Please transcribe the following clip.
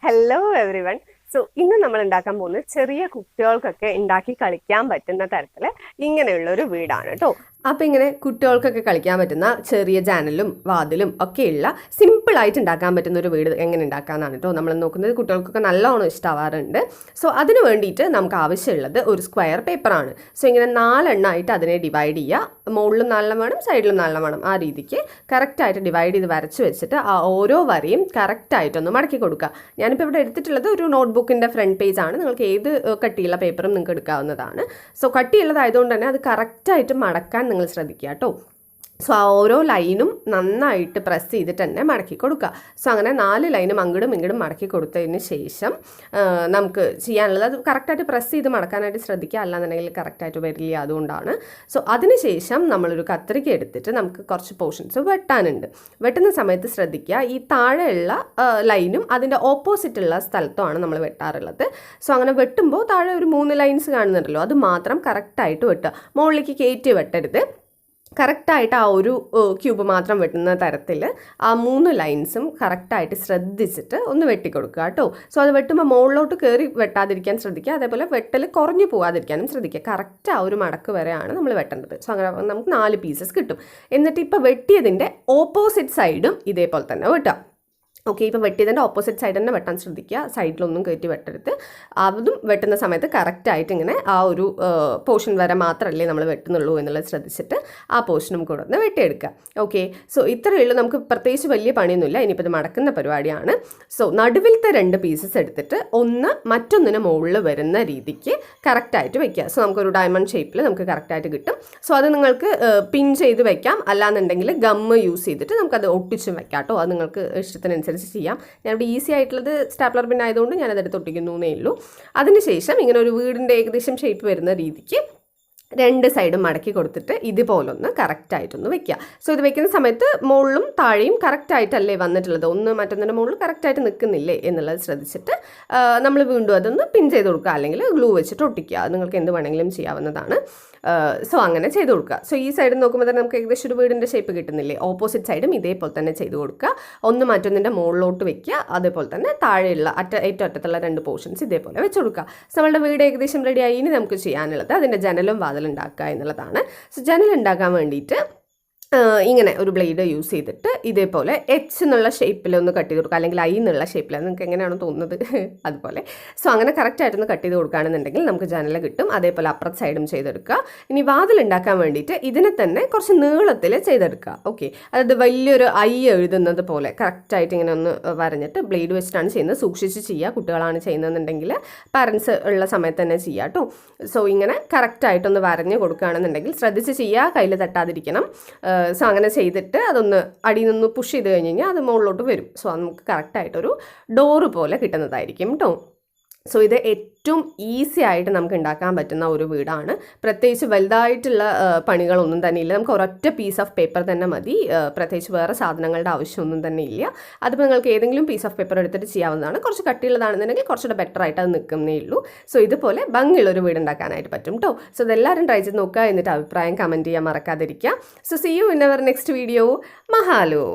Hello everyone. So ഇന്ന് നമ്മൾ ഉണ്ടാക്കാൻ പോകുന്നത് ചെറിയ കുട്ടികൾക്കൊക്കെ ഉണ്ടാക്കി കളിക്കാൻ പറ്റുന്ന തരത്തിൽ ഇങ്ങനെയുള്ളൊരു വീടാണ് കേട്ടോ. അപ്പോൾ ഇങ്ങനെ കുട്ടികൾക്കൊക്കെ കളിക്കാൻ പറ്റുന്ന ചെറിയ ജനലും വാതിലും ഒക്കെയുള്ള സിമ്പിളായിട്ട് ഉണ്ടാക്കാൻ പറ്റുന്ന ഒരു വീട് എങ്ങനെ ഉണ്ടാക്കാമെന്നാണ് കേട്ടോ നമ്മൾ നോക്കുന്നത്. കുട്ടികൾക്കൊക്കെ നല്ലോണം ഇഷ്ടമാവാറുണ്ട്. സോ അതിന് വേണ്ടിയിട്ട് നമുക്ക് ആവശ്യമുള്ളത് ഒരു സ്ക്വയർ പേപ്പറാണ്. സോ ഇങ്ങനെ 4 എണ്ണമായിട്ട് അതിനെ ഡിവൈഡ് ചെയ്യുക. മുകളിലും 4 വേണം, സൈഡിലും 4 വേണം. ആ രീതിക്ക് കറക്റ്റായിട്ട് ഡിവൈഡ് ചെയ്ത് വരച്ച് വെച്ചിട്ട് ആ ഓരോ വരെയും കറക്റ്റായിട്ടൊന്ന് മടക്കി കൊടുക്കുക. ഞാനിപ്പോൾ ഇവിടെ എടുത്തിട്ടുള്ളത് ഒരു നോട്ട്ബുക്കിൻ്റെ ഫ്രണ്ട് പേജ് ആണ്. നിങ്ങൾക്ക് ഏത് കട്ടിയുള്ള പേപ്പറും നിങ്ങൾക്ക് എടുക്കാവുന്നതാണ്. സോ കട്ടിയുള്ളതായതുകൊണ്ട് തന്നെ അത് കറക്റ്റായിട്ട് മടക്കാൻ നിങ്ങൾ ശ്രദ്ധിക്കുക കേട്ടോ. സോ ആ ഓരോ ലൈനും നന്നായിട്ട് പ്രസ് ചെയ്തിട്ട് തന്നെ മടക്കി കൊടുക്കുക. സോ അങ്ങനെ 4 ലൈനും അങ്ങോട്ടും ഇങ്ങോട്ടും മടക്കി കൊടുത്തതിന് ശേഷം നമുക്ക് ചെയ്യാനുള്ളത് അത് കറക്റ്റായിട്ട് പ്രസ് ചെയ്ത് മടക്കാനായിട്ട് ശ്രദ്ധിക്കുക. അല്ലാന്നുണ്ടെങ്കിൽ കറക്റ്റായിട്ട് വരില്ല, അതുകൊണ്ടാണ്. സോ അതിനുശേഷം നമ്മളൊരു കത്രിക എടുത്തിട്ട് നമുക്ക് കുറച്ച് പോർഷൻസ് വെട്ടാനുണ്ട്. വെട്ടുന്ന സമയത്ത് ശ്രദ്ധിക്കുക, ഈ താഴെയുള്ള ലൈനും അതിൻ്റെ ഓപ്പോസിറ്റുള്ള സ്ഥലത്തുമാണ് നമ്മൾ വെട്ടാറുള്ളത്. സോ അങ്ങനെ വെട്ടുമ്പോൾ താഴെ ഒരു 3 ലൈൻസ് കാണുന്നുണ്ടല്ലോ, അത് മാത്രം കറക്റ്റായിട്ട് വെട്ടുക. മുകളിലേക്ക് കയറ്റി വെട്ടരുത്. കറക്റ്റായിട്ട് ആ ഒരു ക്യൂബ് മാത്രം വെട്ടുന്ന തരത്തിൽ ആ 3 ലൈൻസും കറക്റ്റായിട്ട് ശ്രദ്ധിച്ചിട്ട് ഒന്ന് വെട്ടിക്കൊടുക്കുക കേട്ടോ. സോ അത് വെട്ടുമ്പോൾ മുകളിലോട്ട് കയറി വെട്ടാതിരിക്കാൻ ശ്രദ്ധിക്കുക. അതേപോലെ വെട്ടൽ കുറഞ്ഞു പോകാതിരിക്കാനും ശ്രദ്ധിക്കുക. കറക്റ്റ് ആ ഒരു മടക്ക് വരെയാണ് നമ്മൾ വെട്ടേണ്ടത്. സോ അങ്ങനെ നമുക്ക് 4 പീസസ് കിട്ടും. എന്നിട്ട് ഇപ്പോൾ വെട്ടിയതിൻ്റെ ഓപ്പോസിറ്റ് സൈഡും ഇതേപോലെ തന്നെ വെട്ടുക. ഓക്കെ, ഇപ്പോൾ വെട്ടിയതിൻ്റെ ഓപ്പോസിറ്റ് സൈഡ് തന്നെ വെട്ടാൻ ശ്രദ്ധിക്കുക. സൈഡിലൊന്നും കയറ്റി വെട്ടരുത്. അതും വെട്ടുന്ന സമയത്ത് കറക്റ്റായിട്ട് ഇങ്ങനെ ആ ഒരു പോർഷൻ വരെ മാത്രമല്ലേ നമ്മൾ വെട്ടുന്നുള്ളൂ എന്നുള്ളത് ശ്രദ്ധിച്ചിട്ട് ആ പോർഷനും കൂടെ ഒന്ന് വെട്ടിയെടുക്കുക. ഓക്കെ, സോ ഇത്രയേ ഉള്ളൂ. നമുക്ക് പ്രത്യേകിച്ച് വലിയ പണിയൊന്നുമില്ല. ഇനിയിപ്പോൾ ഇത് മടക്കുന്ന പരിപാടിയാണ്. സോ നടുവിലത്തെ 2 പീസസ് എടുത്തിട്ട് ഒന്ന് മറ്റൊന്നിന് മുകളിൽ വരുന്ന രീതിക്ക് കറക്റ്റായിട്ട് വെക്കുക. സോ നമുക്കൊരു ഡയമണ്ട് ഷേപ്പിൽ നമുക്ക് കറക്റ്റായിട്ട് കിട്ടും. സോ അത് നിങ്ങൾക്ക് പിൻ ചെയ്ത് വെക്കാം, അല്ലാന്നുണ്ടെങ്കിൽ ഗമ്മ് യൂസ് ചെയ്തിട്ട് നമുക്കത് ഒട്ടിച്ചും വെക്കാം കേട്ടോ. അത് നിങ്ങൾക്ക് ഇഷ്ടത്തിനനുസരിച്ച് ചെയ്യാം. ഞാനിവിടെ ഈസി ആയിട്ടുള്ളത് സ്റ്റാപ്ലർ പിൻ ആയതുകൊണ്ട് ഞാനതെടുത്ത് ഒട്ടിക്കുന്നു എന്നേ ഉള്ളൂ. അതിനുശേഷം ഇങ്ങനെ ഒരു വീടിൻ്റെ ഏകദേശം ഷേപ്പ് വരുന്ന രീതിക്ക് 2 സൈഡും മടക്കി കൊടുത്തിട്ട് ഇതുപോലൊന്ന് കറക്റ്റായിട്ടൊന്ന് വെക്കുക. സോ ഇത് വെക്കുന്ന സമയത്ത് മുകളിലും താഴെയും കറക്റ്റായിട്ടല്ലേ വന്നിട്ടുള്ളത്, ഒന്ന് മറ്റൊന്നിൻ്റെ മുകളിൽ കറക്റ്റായിട്ട് നിൽക്കുന്നില്ലേ എന്നുള്ളത് ശ്രദ്ധിച്ചിട്ട് നമ്മൾ വീണ്ടും അതൊന്ന് പിൻ ചെയ്ത് കൊടുക്കുക, അല്ലെങ്കിൽ ഗ്ലൂ വെച്ചിട്ട് ഒട്ടിക്കുക. അത് നിങ്ങൾക്ക് എന്ത് വേണമെങ്കിലും ചെയ്യാവുന്നതാണ്. സോ അങ്ങനെ ചെയ്ത് കൊടുക്കുക. സോ ഈ സൈഡ് നോക്കുമ്പോൾ തന്നെ നമുക്ക് ഏകദേശം ഒരു വീടിൻ്റെ ഷേപ്പ് കിട്ടുന്നില്ലേ. ഓപ്പോസിറ്റ് സൈഡും ഇതേപോലെ തന്നെ ചെയ്ത് കൊടുക്കുക. ഒന്ന് മറ്റൊന്നിൻ്റെ മുകളിലോട്ട് വെക്കുക. അതേപോലെ തന്നെ താഴെയുള്ള ഏറ്റവും അറ്റത്തുള്ള 2 പോർഷൻസ് ഇതേപോലെ വെച്ച് കൊടുക്കുക. സോ നമ്മളുടെ വീട് ഏകദേശം റെഡിയായി. ഇനി നമുക്ക് ചെയ്യാനുള്ളത് അതിൻ്റെ ജനലും ഉണ്ടാക്കുക എന്നുള്ളതാണ്. സോ ജനൽ ഉണ്ടാക്കാൻ വേണ്ടിയിട്ട് ഇങ്ങനെ ഒരു ബ്ലേഡ് യൂസ് ചെയ്തിട്ട് ഇതേപോലെ H എന്നുള്ള ഷേപ്പിൽ ഒന്ന് കട്ട് ചെയ്ത് കൊടുക്കുക, അല്ലെങ്കിൽ I എന്നുള്ള ഷേപ്പിൽ, നിങ്ങൾക്ക് എങ്ങനെയാണോ തോന്നുന്നത് അതുപോലെ. സോ അങ്ങനെ കറക്റ്റായിട്ടൊന്ന് കട്ട് ചെയ്ത് കൊടുക്കുകയാണെന്നുണ്ടെങ്കിൽ നമുക്ക് ജനൽ കിട്ടും. അതേപോലെ അപ്പുറത്തെ സൈഡും ചെയ്തെടുക്കുക. ഇനി വാതിൽ ഉണ്ടാക്കാൻ വേണ്ടിയിട്ട് ഇതിനെ തന്നെ കുറച്ച് നീളത്തിൽ ചെയ്തെടുക്കുക. ഓക്കെ, അതായത് വലിയൊരു I എഴുതുന്നത് പോലെ കറക്റ്റായിട്ട് ഇങ്ങനെ ഒന്ന് വരഞ്ഞിട്ട് ബ്ലേഡ് വെച്ചിട്ടാണ് ചെയ്യുന്നത്. സൂക്ഷിച്ച് ചെയ്യുക. കുട്ടികളാണ് ചെയ്യുന്നതെന്നുണ്ടെങ്കിൽ പാരൻസ് ഉള്ള സമയത്ത് തന്നെ ചെയ്യുക കേട്ടോ. സോ ഇങ്ങനെ കറക്റ്റായിട്ടൊന്ന് വരഞ്ഞ് കൊടുക്കുകയാണെന്നുണ്ടെങ്കിൽ ശ്രദ്ധിച്ച് ചെയ്യുക, കയ്യിൽ തട്ടാതിരിക്കണം. സോ അങ്ങനെ ചെയ്തിട്ട് അതൊന്ന് അടിയിൽ നിന്ന് പുഷ് ചെയ്ത് കഴിഞ്ഞ് കഴിഞ്ഞാൽ അത് മുകളിലോട്ട് വരും. സോ അത് നമുക്ക് കറക്റ്റായിട്ടൊരു ഡോറ് പോലെ കിട്ടുന്നതായിരിക്കും കേട്ടോ. സോ ഇത് ഏറ്റവും ഈസി ആയിട്ട് നമുക്ക് ഉണ്ടാക്കാൻ പറ്റുന്ന ഒരു വീടാണ്. പ്രത്യേകിച്ച് വലുതായിട്ടുള്ള പണികളൊന്നും തന്നെ ഇല്ല. നമുക്ക് ഒരൊറ്റ പീസ് ഓഫ് പേപ്പർ തന്നെ മതി. പ്രത്യേകിച്ച് വേറെ സാധനങ്ങളുടെ ആവശ്യമൊന്നും തന്നെ ഇല്ല. അതിപ്പോൾ നിങ്ങൾക്ക് ഏതെങ്കിലും പീസ് ഓഫ് പേപ്പർ എടുത്തിട്ട് ചെയ്യാവുന്നതാണ്. കുറച്ച് കട്ടിയുള്ളതാണെന്നുണ്ടെങ്കിൽ കുറച്ചുകൂടെ ബെറ്റർ ആയിട്ട് അത് നിൽക്കുന്നേ ഉള്ളൂ. സോ ഇതുപോലെ ഭംഗിയുള്ളൊരു വീട് ഉണ്ടാക്കാനായിട്ട് പറ്റും കേട്ടോ. സോ ഇതെല്ലാവരും ട്രൈ ചെയ്ത് നോക്കുക. എന്നിട്ട് അഭിപ്രായം കമൻറ്റ് ചെയ്യാൻ മറക്കാതിരിക്കുക. So see you in our next video. മഹാലോ.